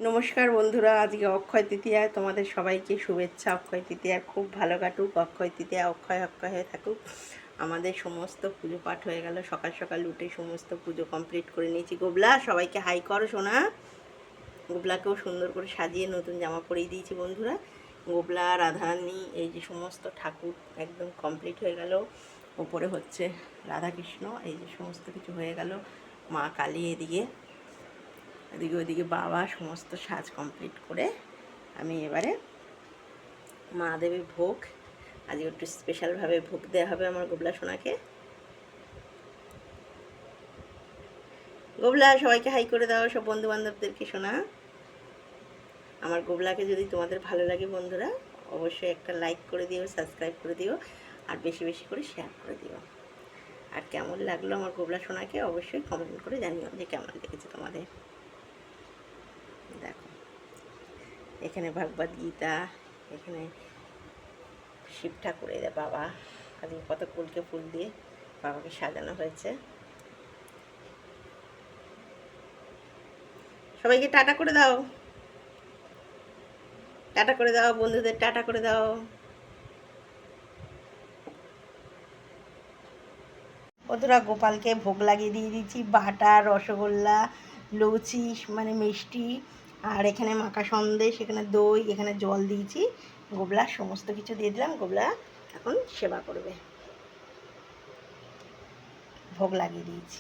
নমস্কার বন্ধুরা, আজকে অক্ষয় তৃতীয়ায় তোমাদের সবাইকে শুভেচ্ছা। অক্ষয় তৃতীয়ার খুব ভালো কাটুক, অক্ষয় তৃতীয়া অক্ষয় অক্ষয় হয়ে থাকুক। আমাদের সমস্ত পুজো পাঠ হয়ে গেল, সকাল সকাল উঠে সমস্ত পুজো কমপ্লিট করে নিয়েছি। গোবলা, সবাইকে হাই করো শোনা। গোবলাকেও সুন্দর করে সাজিয়ে নতুন জামা পরিয়ে দিয়েছি বন্ধুরা। গোবলা, রাধারানী, এই যে সমস্ত ঠাকুর একদম কমপ্লিট হয়ে গেল। ওপরে হচ্ছে রাধাকৃষ্ণ, এই যে সমস্ত কিছু হয়ে গেল। মা কালী এদিকে, এদিকে ওইদিকে বাবা, সমস্ত সাজ কমপ্লিট করে আমি এবারে মহাদেবের ভোগ, আজকে একটু স্পেশালভাবে ভোগ দেওয়া হবে আমার গোবলা সোনাকে। গোবলা, সবাইকে হাই করে দাও, সব বন্ধু বান্ধবদেরকে শোনা। আমার গোবলাকে যদি তোমাদের ভালো লাগে বন্ধুরা, অবশ্যই একটা লাইক করে দিও, সাবস্ক্রাইব করে দিও, আর বেশি বেশি করে শেয়ার করে দিও। আর কেমন লাগলো আমার গোবলা সোনাকে অবশ্যই কমেন্ট করে জানিও যে কেমন লেগেছে তোমাদের। দেখো, এখানে ভাগবত গীতা, এখানে শিব ঠাকুরের বাবা, আজকে কত ফুলকে ফুল দিয়ে বাবাকে সাজানো হয়েছে। সবাইকে টাটা করে দাও, টাটা করে দাও, বন্ধুদের টাটা করে দাও। বন্ধুরা, গোপালকে ভোগ লাগিয়ে দিয়ে দিচ্ছি, বাটা, রসগোল্লা, লুচি মানে মিষ্টি, আর এখানে মাখা সন্দেশ, এখানে দই, এখানে জল দিয়েছি। গোবলা সমস্ত কিছু দিয়ে দিলাম। গোবলা এখন সেবা করবে, ভোগ লাগিয়ে দিয়েছি।